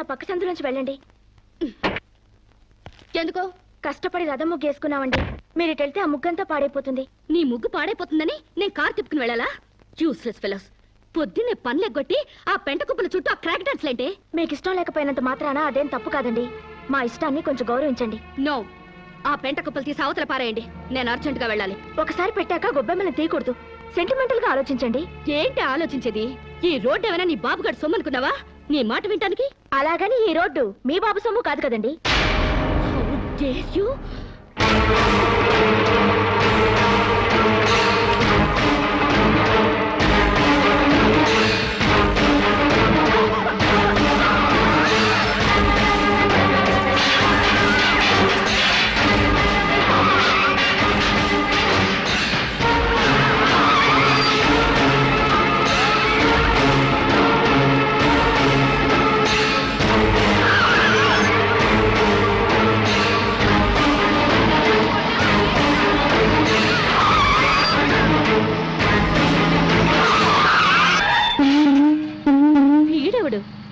పక్క సందులోంచి వెళ్ళండి. ఎందుకో? కష్టపడి రథం ముగ్గు వేసుకున్నామండి. మీరు ఇటు వెళ్తే ఆ ముగ్గంతా పాడైపోతుంది. నీ ముగ్గు పాడైపోతుందని నేను కార్ తిప్పుకుని వెళ్ళాలా? Useless fellows. పొద్దున్నే పనులెగ్గొట్టి ఆ పెంట కుప్పల చుట్టూ ఆ క్రాక్ డాన్స్ లేంటే? మీకు ఇష్టం లేకపోయినంత మాత్రాన అదేం తప్పు కాదండి. మా ఇష్టాన్ని కొంచెం గౌరవించండి. నో, ఆ పెంట కుప్పలు తీసి అవతల పారేయండి. నేను అర్జెంట్ గా వెళ్ళాలి. ఒకసారి పెట్టాక గొబ్బెమ్మని తీయకూడదు. సెంటిమెంటల్ గా ఆలోచించండి. ఏంటి ఆలోచించేది? ఈ రోడ్డు ఏమైనా నీ బాబుగాడు సొమ్మనుకున్నావా? నీ మాట వింటానికి? అలాగని ఈ రోడ్డు మీ బాబు సొమ్ము కాదు కదండి.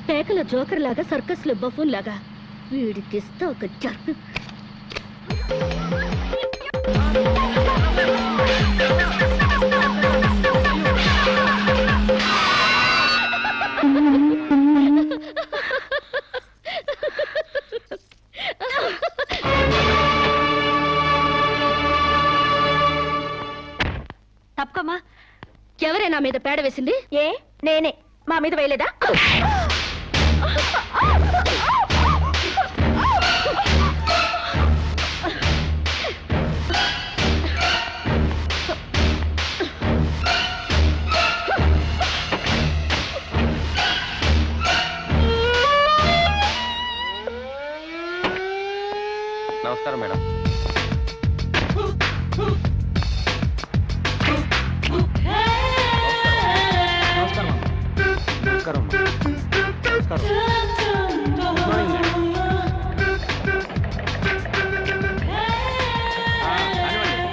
పేకల జోకర్ లాగా, సర్కస్ లో బఫూన్ లాగా వీడికిస్తా ఒక జర్ను. తప్పకమ్మా. ఎవరైనా మీద పేడ వేసింది? ఏ నేనే. మా మీద వేయలేదా? నమస్కారం మేడం. నమస్కారం.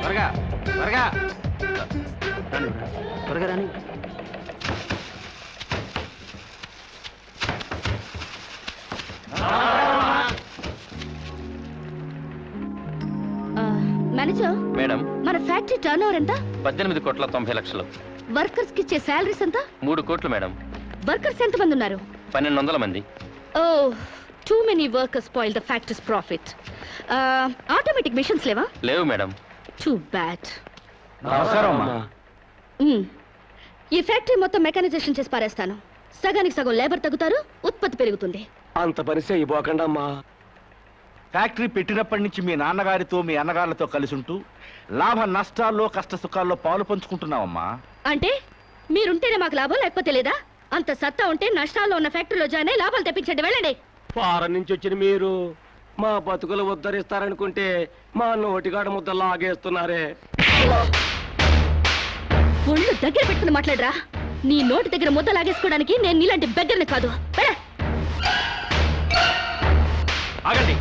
త్వరగా త్వరగా త్వరగా రాని. మేనేజర్ మేడం, మన ఫ్యాక్టరీ టర్న్ ఓవర్ ఎంత? 18,90,00,000. వర్కర్స్ కి ఇచ్చే సాలరీస్ ఎంత? 3 కోట్లు మేడం. వర్కర్స్ ఎంత మంది ఉన్నారు? 1200 మంది. Oh, too many workers spoil the factories profit. Automatic machines లేవా? లేవు మేడం. Too bad. నమస్కారం. ఈ ఫ్యాక్టరీ మొత్తం మెకానైజేషన్ చేసి పారేస్తాను. సగానికి సగం లేబర్ తగ్గుతారు, ఉత్పత్తి పెరుగుతుంది. అంత పని చేయబోకండి అమ్మా. ఫ్యాక్టరీ పెట్టినప్పటి నుంచి మీ నాన్నగారితో మీ అన్నగారులతో కలిసి ఉంటూ లాభ నష్టాల్లో కష్ట సుఖాల్లో పాలు పంచుకుంటున్నావమ్మా. అంటే మీరుంటేనే మాకు లాభం, లేకపోతే లేదా? అంత సత్తా ఉంటే నష్టాల్లో ఉన్న ఫ్యాక్టరీలో జాయిన్ అయి లాభాలు తెప్పించండి. వెళ్ళండి. ఫారెన్ నుంచి వచ్చిన మీరు మా బతుకులు ఉద్ధరిస్తారనుకుంటే మా నోటిగాడ ముద్ద లాగేస్తున్నారే. ఒళ్ళు దగ్గర పెట్టుకుని మాట్లాడరా. నీ నోటి దగ్గర ముద్ద లాగేసుకోవడానికి నేను నీలాంటి బెగ్గర్ని కాదు. ఆగండి.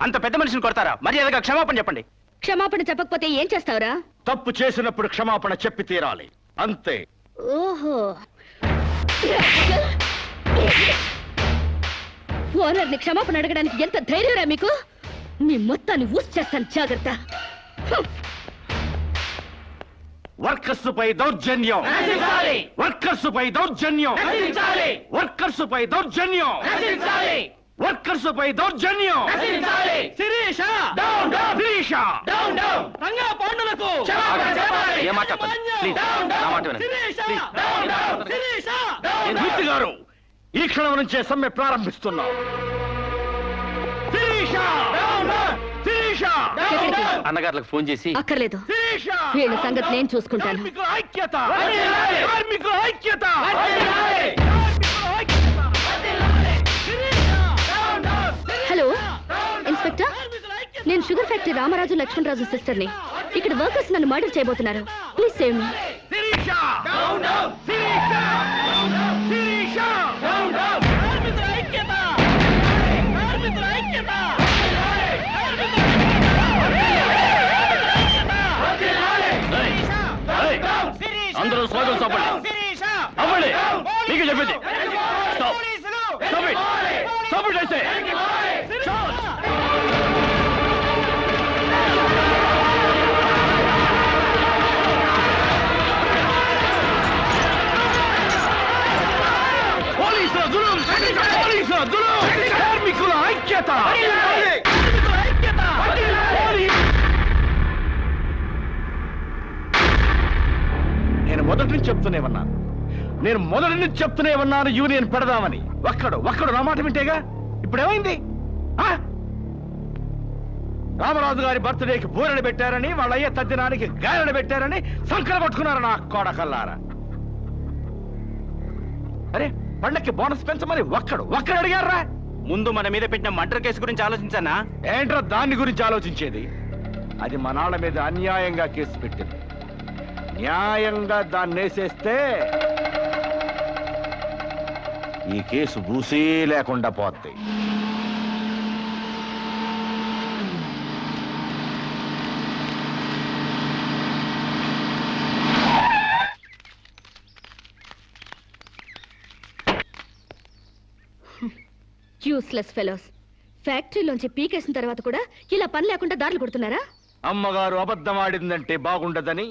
అంత పెద్ద మనిషిని కొడతారా? మర్యాదగా క్షమాపణ చెప్పండి. క్షమాపణ చెప్పకపోతే ఏం చేస్తావురా? తప్పు చేసినప్పుడు క్షమాపణ చెప్పి తీరాలి, అంతే. ఓహో, ఓనర్ని క్షమాపణ అడగడానికి ఎంత ధైర్యరా మీకు? మీ మొత్తాన్ని ఊసి చేస్తాను, జాగ్రత్త. వర్కర్స్ పై దౌర్జన్యం, వర్కర్స్ పై దౌర్జన్యం, వర్కర్స్ పై దౌర్జన్యం, వర్కర్స్ పై దౌర్జన్యం. శిరీష, శిరీష, రంగా పాండులకు ఏ మాట ప్లీజ్, నా మాట వినండి. మూర్తి గారు, ఈ క్షణం నుంచే సమ్మె ప్రారంభిస్తున్నాం. శిరీష, శిరీష, అన్నగారులకు ఫోన్ చేసి. అక్కర్లేదు, శిరీష, వీళ్ళ సంగతి నేను చూసుకుంటాను. కార్మికుల ఐక్యత, కార్మికుల ఐక్యత. హలో ఇన్స్పెక్టర్, నేను షుగర్ ఫ్యాక్టరీ రామరాజు లక్ష్మణరాజు సిస్టర్ని. ఇక్కడ వర్కర్స్ నన్ను మర్డర్ చేయబోతున్నారు. Please save me. Sirisha, Sirisha, Sirisha, కార్మికుల ఐక్యత, కార్మికుల ఐక్యత. అందరూ స్వాగతం చెప్పండి. అవ్వండి, నీకు చెప్పింది. Stop it, I say! Charge! పోలీసుల జులుం! పోలీసుల జులుం! కార్మికుల ఐక్యత! నేను మొదటి నుంచి చెప్తూనే ఉన్నాను యూనియన్ పెడదామని. ఒక్కడు నా మాట వింటేగా. ఇప్పుడు ఏమైంది? రామరాజు గారి బర్త్డేకి బూరెలు పెట్టారని, వాళ్ళ అయ్య తద్దినానికి గారెలు పెట్టారని సంకర కొట్టుకున్నారు నా కోడకల్లారా. అరే పండక్కి బోనస్ పెంచమని ఒక్కడు అడిగారా? ముందు మన మీద పెట్టిన మర్డర్ కేసు గురించి ఆలోచించానా? ఏంట్రా దాన్ని గురించి ఆలోచించేది? అది మనాళ్ళ మీద అన్యాయంగా కేసు పెట్టింది. న్యాయంగా దాన్ని వేసేస్తే ఈ కేసు బూసీ లేకుండా పోద్ది. Useless fellows. ఫ్యాక్టరీలోంచి పీకేసిన తర్వాత కూడా ఇలా పని లేకుండా దారులు కొడుతున్నారా? అమ్మగారు అబద్ధం ఆడిందంటే బాగుండదని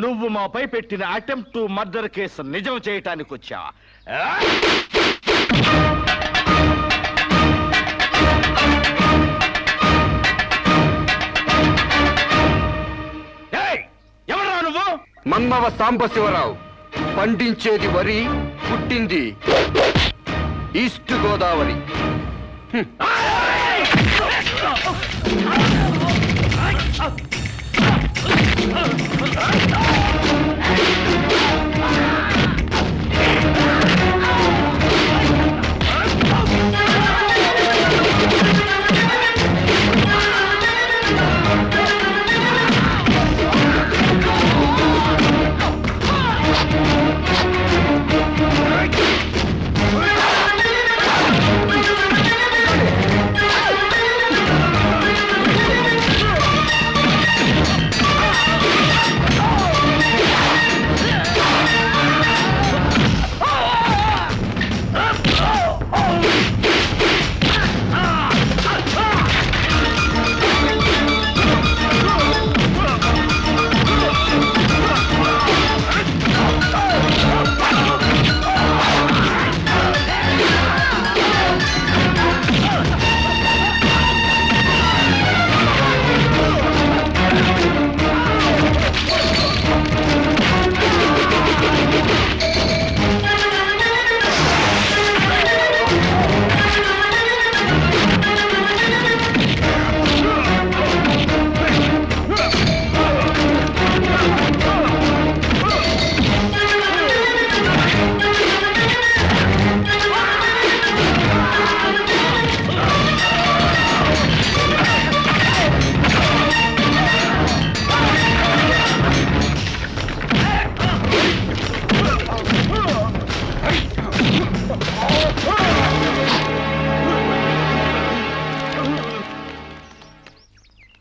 నువ్వు మాపై పెట్టిన అటెంప్ట్ టు మర్డర్ కేసు నిజం చేయటానికి వచ్చా. ఎవరా నువ్వు? మన్నవ సాంబశివరావు. పండించేది వరి, పుట్టింది ఈస్ట్ గోదావరి.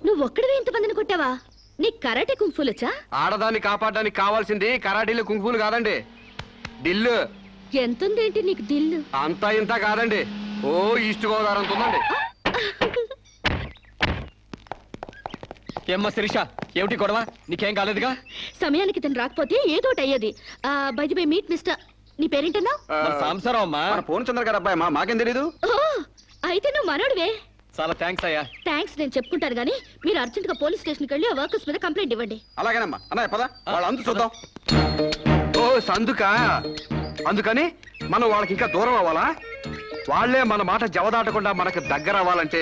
నువ్వొక్కడివే ఇంతమందిని కొట్టావా? నీ కరాటే కుంఫులొచ్చా? ఆడదాన్ని కాపాడడానికి కావాల్సింది కరాటీలు కుంకులు కాదండి, దిల్లు. ఎంతుందేంటి నీకు దిల్లు? అంతా ఇంత కాదండి, ఓ ఈస్ట్ గోదావరి అంత ఉందండి. ఏమ్మా శిరీష, ఏమిటి గొడవ? నీకేం కాలేదుగా? సమయానికి తను రాకపోతే ఏదోటి అయ్యేది. By the by meet mister, నీ పేరేంటన్నా? సాంసారం అమ్మా. పూర్ణచంద్ర గారు అబ్బాయి అమ్మా, మాకేం తెలీదు. అయితే నువ్వు మనోడివే. చాలా థ్యాంక్స్ అయ్యా. థ్యాంక్స్ నేను చెప్పుకుంటాను గానీ మీరు అర్జెంట్ గా పోలీస్ స్టేషన్కి వెళ్ళి ఆ వర్కర్స్ మీద కంప్లైంట్ ఇవ్వండి. అలాగేనమ్మా. అన్నయ్య పద, వాళ్ళ అందు చూద్దాం. ఓ సందుకా? అందుకని మనం వాళ్ళకి ఇంకా దూరం అవ్వాలా? వాళ్లే మన మాట జవదాటకుండా మనకు దగ్గర అవ్వాలంటే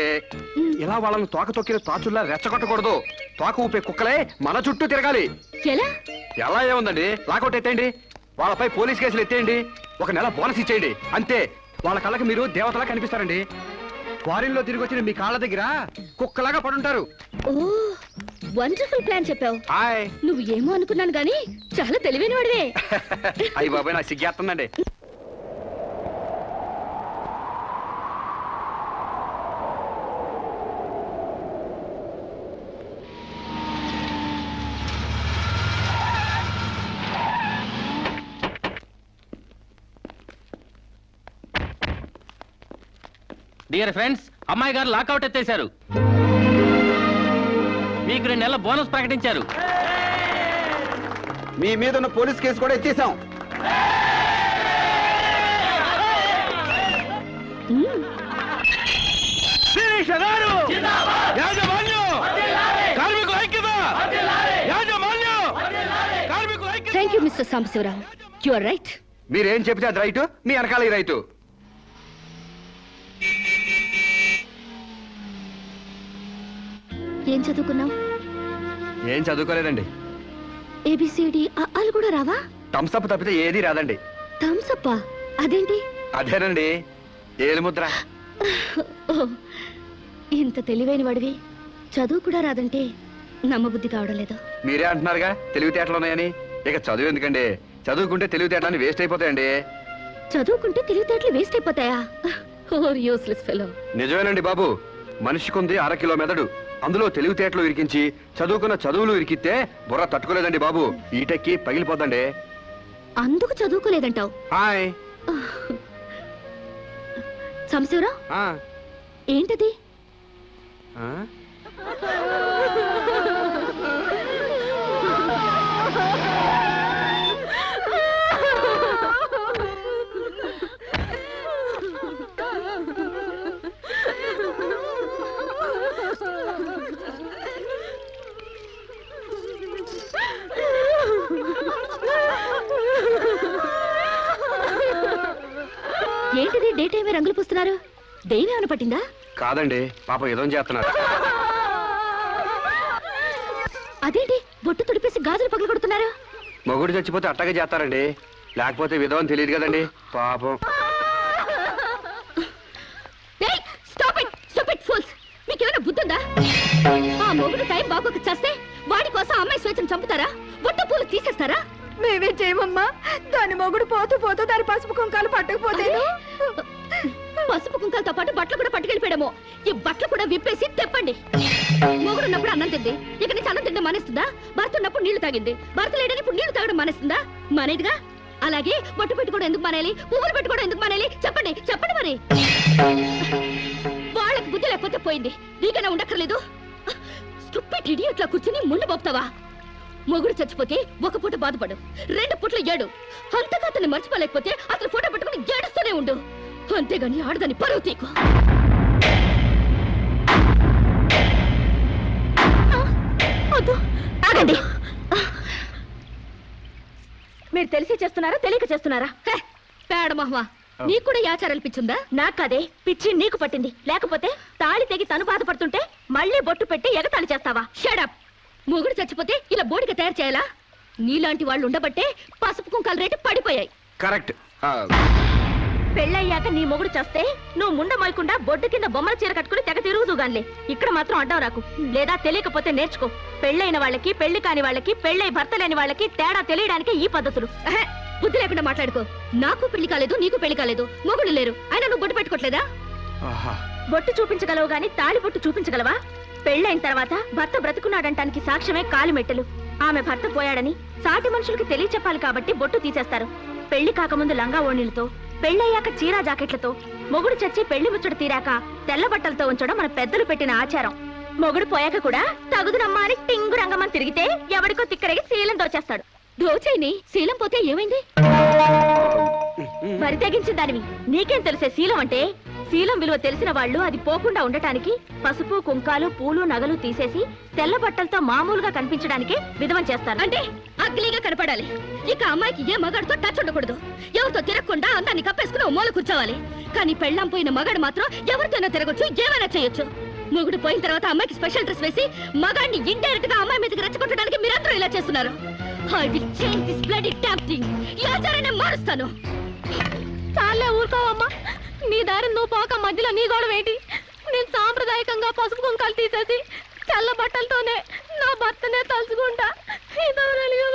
ఇలా వాళ్ళని తోక తొక్కిన తాచుల్లా రెచ్చగొట్టకూడదు. తోక ఊపే కుక్కలే మన చుట్టూ తిరగాలి. ఎలా? ఎలా ఏముందండి, లాకౌట్ ఎత్తేయండి, వాళ్ళపై పోలీస్ కేసులు ఎత్తేయండి, 1 నెల బోనస్ ఇచ్చేయండి, అంతే. వాళ్ళ కళ్ళకి మీరు దేవతలా కనిపిస్తారండి. ఫారిన్ లో తిరిగి వచ్చిన మీ కాళ్ళ దగ్గర కుక్కలాగా పడుంటారు. ఓ వండర్ఫుల్ ప్లాన్ చెప్పావు. హాయ్. నువ్వు ఏమో అనుకున్నాను గానీ చాలా తెలివైన వాడివే. అయ్యి బాబాయ్, నాకు సిగ్గేస్తుందండి. డియర్ ఫ్రెండ్స్, అమ్మాయి గారు లాకౌట్ ఎత్తేశారు. మీకు 2 నెలల బోనస్ ప్రకటించారు. మీ మీద ఉన్న పోలీస్ కేసు కూడా ఎత్తేసాం. Thank you mister Sambasiva Rao. You are right. మీరేం చెప్తే అది రైటు, మీ వెనకాల ఈ రైటు. ఏం చదువుకున్నావు? ఏం చదువుకోలేదండి. ఏబిసిడి అలు కూడా రావా? థమ్స్అప్ తప్పితే ఏది రాదండి. థమ్స్అప్ అదేంటి? అదేనండి ఏలుముద్ర. ఓ, ఇంత తెలివైన వాడివి చదువు కూడా రాదంటే నమ్మబుద్ధి కావడం లేదు. మీరే అంటున్నారుగా తెలివితేటలు ఉన్నాయని. ఇక చదువు ఎందుకండి, చదువుకుంటే తెలివితేటలని వేస్ట్ అయిపోతాయండి. చదువుకుంటే తెలివితేటలు వేస్ట్ అయిపోతాయా? Useless fellow. నిజమేనండి బాబు, మనిషికుంది 1/2 కిలో మెదడు. అందులో తెలివితేటలు ఇరికించి చదువుకున్న చదువులు ఇరికితే బుర్ర తట్టుకోలేదండి బాబు, ఈటెక్కి పగిలిపోద్దండి. అందుకు చదువుకోలేదంటావు? హాయ్. సాంబశివరావు, ఆ, ఏంటది? ఆ? ఏంటిది డే టైమే రంగులు పూస్తున్నారు? దెయ్యం ఏమైనా పట్టిందా? కాదండి, పాపం ఏదో చేస్తున్నారు. అదేంటి బొట్టు తుడిపేసి గాజులు పగలు కొడుతున్నారు? మొగుడు చచ్చిపోతే అట్టగే చేస్తారండి, లేకపోతే విధవని తెలియదు కదండి పాపం. మీకేమైనా బుద్ధుందా? ఆ మొగుడు టైం బాగోక చేస్తే వాడి కోసం అమ్మాయి స్వేచ్ఛను చంపుతారా? బొట్టు పూలు తీసేస్తారా? మేమే చేయమమ్మా. దాని మొగుడు పోతూ పోతూ దాని పసుపు కుంకాలు పట్టకపోతే పసుపు కుంకాలతో పాటు బట్టలు కూడా పట్టుకెళ్ళిపోయాడేమో. ఈ బట్టలు కూడా విప్పేసి తెప్పండి. మొగుడు ఉన్నప్పుడు అన్నం తింది, ఇక నుంచి అన్నం తింటే మానేస్తుందా? భర్త ఉన్నప్పుడు నీళ్లు తాగింది, భర్త లేడని ఇప్పుడు నీళ్లు తాగడం మానేస్తుందా? మానేదిగా. అలాగే బొట్టు పెట్టుకోవడం ఎందుకు మానేయాలి? పువ్వులు పెట్టుకోవడం ఎందుకు మానేయాలి? చెప్పండి చెప్పండి. మరి వాళ్ళకి బుద్ధి లేకపోతే పోయింది, నీకైనా ఉండక్కర్లేదు. స్టూపిడ్ ఇడియట్లా కూర్చుని ముందు పోతావా? మొగుడు చచ్చిపోతే 1 పూట బాధపడు, 2 పూటలు ఏడు. అంతగా అతన్ని మర్చిపోలేకపోతే అతను ఫోటో పెట్టుకుని ఏడుస్తూనే ఉండు. అంతేగాని ఆడదాన్ని పరువు తీకు. ఆగండి. మీరు తెలిసి చేస్తున్నారా తెలియక చేస్తున్నారా? పేడ మహ్వా, నీకు కూడా ఈ ఆచారాలు పిచ్చుందా? నాకదే పిచ్చి నీకు పట్టింది. లేకపోతే తాళి తెగి తను బాధపడుతుంటే మళ్ళీ బొట్టు పెట్టి ఎగతాళి చేస్తావా? షడప్. మొగుడు చచ్చిపోతే ఇలా బోడిగా తయారు చేయాలా? నీలాంటి వాళ్ళు ఉండబట్టే పసుపు కుంకాల రేటు పడిపోయాయి. కరెక్ట్. పెళ్ళయ్యాక నీ మొగుడు చేస్తే నువ్వు ముండ మొయకుండా బొడ్డు కింద బొమ్మల చీర కట్టుకుని తెగ తిరుగుదుగాన్లే. ఇక్కడ మాత్రం అడ్డం రాకు. లేదా తెలియకపోతే నేర్చుకో. పెళ్ళైన వాళ్ళకి, పెళ్లి కాని వాళ్ళకి, పెళ్ళై భర్త లేని వాళ్ళకి తేడా తెలియడానికి ఈ పద్ధతులు. బుద్ధి లేకుండా మాట్లాడుకో. నాకు పెళ్లి కాలేదు, నీకు పెళ్లి కాలేదు, మొగుడు లేరు, అయినా నువ్వు బొట్టు పెట్టుకోవట్లేదా? బొట్టు చూపించగలవు గాని తాళి బొట్టు చూపించగలవా? పెళ్ళైన తర్వాత భర్త బ్రతుకున్నాడంటానికి సాక్ష్యమే కాలు మెట్టెలు. ఆమె భర్త పోయాడని సాటి మనుషులకి తెలియచెప్పాలి కాబట్టి బొట్టు తీసేస్తారు. పెళ్లి కాకముందు లంగా ఓణీలతో, పెళ్ళయ్యాక చీరా జాకెట్లతో, మొగుడు చచ్చి పెళ్లి ముచ్చట తీరాక తెల్ల బట్టలతో ఉంచడం మన పెద్దలు పెట్టిన ఆచారం. మొగుడు పోయాక కూడా తగుదునమ్మా అని టింగు రంగమని తిరిగితే ఎవరికో తిక్కరగి శీలం దోచేస్తాడు. దోచైని శీలం పోతే ఏమైంది? మరి తెగించిన దానివి నీకేం తెలిసే శీలం అంటే? శీలం విలువ తెలిసిన వాళ్ళు అది పోకుండా ఉండటానికి పసుపు కుంకాలు పూలు నగలు తీసేసి తెల్ల బట్టలతో మామూలుగా కనిపించడానికి విధవం చేస్తారు. అంటే అగ్లీగా కనపడాలి. ఇక అమ్మాయికి ఏ మగాడితో టచ్ ఉండకూడదు. ఎవరితో తిరగకుండా అందాన్ని కప్పేసుకుని ఓ మూల కూర్చోవాలి. కానీ పెళ్ళాం పోయిన మగాడు మాత్రం ఎవరితోనో తిరగొచ్చు, ఏమైనా చేయొచ్చు. మొగుడు పోయిన తర్వాత అమ్మాయికి స్పెషల్ డ్రెస్ వేసి మగాడిని ఇండైరెక్ట్ గా అమ్మాయి మీదకి రెచ్చగొట్టడానికి మీరందరూ ఇలా చేస్తున్నారు. I will change this bloody damn thing. ఈ ఆచారాన్ని మారుస్తాను. చాలే ఊరుకోవమ్మా. నీ దారి నువ్వు పోక మధ్యలో నీ గొడవ ఏంటి? నేను సాంప్రదాయకంగా పసుపు కుంకాలు తీసేసి తెల్ల బట్టలతోనే నా భర్తనే తలుచుకుంటా.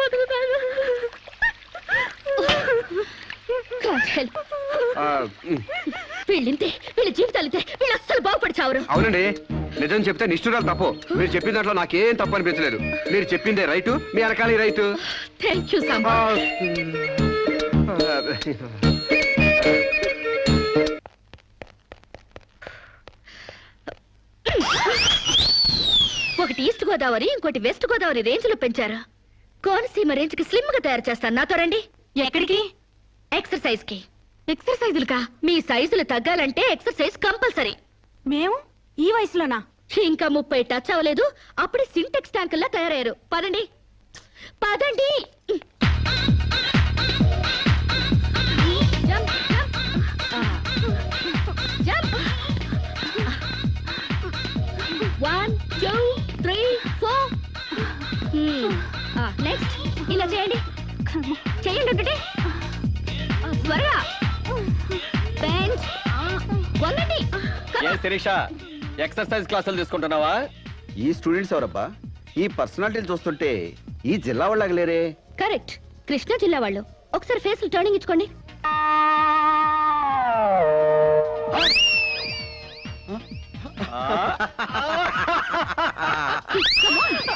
బతుకుతాను. వీళ్ళింతే, వీళ్ళ జీవితాలితే, వీళ్ళు అస్సలు బాగుపడి చావరు. అవునండి, నిజం చెప్తే నిష్ఠురాలు తప్పు. మీరు చెప్పిన దాంట్లో నాకేం తప్పు అనిపించలేదు. మీరు చెప్పిందే రైటు, మీ వెనకాల రైటు. Thank you Samba. ఒకటి ఈస్ట్ గోదావరి ఇంకోటి వెస్ట్ గోదావరి రేంజ్ లో పెంచారు. కోనసీమ రేంజ్ కి స్లిమ్ గా తయారు చేస్తాను. నాతో రండి. ఎక్కడికి? ఎక్సర్సైజ్ కి. ఎక్సర్సైజులుగా? మీ సైజులు తగ్గాలంటే ఎక్సర్సైజ్ కంపల్సరీ. మేము ఈ వయసులోనా? ఇంకా 30 టచ్ అవ్వలేదు, అప్పుడే సింటెక్స్ ట్యాంకుల్లా తయారయ్యారు. పదండి పదండి. Jump, jump. జంప్. 1 2 3 4. నెక్స్ట్ ఇలా చేయండి. చేయండి ఒకటి. త్వరగా. బెంచ్. వంగండి. ఏ శిరీష, ఎక్సర్సైజ్ క్లాసులు తీసుకుంటున్నావా? ఈ స్టూడెంట్స్ ఎవరబ్బా? ఈ పర్సనాలిటీలు చూస్తుంటే ఈ జిల్లా వాళ్ళకి లేరే. కరెక్ట్, కృష్ణా జిల్లా వాళ్ళు. ఒకసారి ఫేస్ టర్నింగ్ ఇచ్చుకోండి.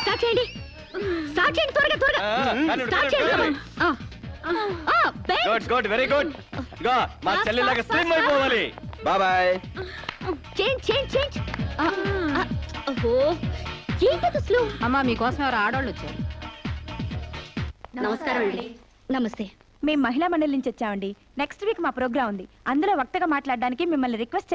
స్టార్ట్ చేయండి. స్టార్ట్ చేయండి త్వరగా త్వరగా. స్టార్ట్ చేయండి. Good good, very good. ఇగో మా చెల్లిలాగా స్లిమ్ అయిపోవాలి. బాబాయ్. Change change change. ఓహో, ఏంటది అసలు? అమ్మా మీకోసం ఎవరు ఆడవాళ్ళు వచ్చారు. నమస్కారం అండి. నమస్తే. మేము మహిళా మండలి నుంచి వచ్చామండి. నెక్స్ట్ వీక్ మా ప్రోగ్రామ్ ఉంది. అందులో వక్తగా మాట్లాడడానికి మిమ్మల్ని రిక్వెస్ట్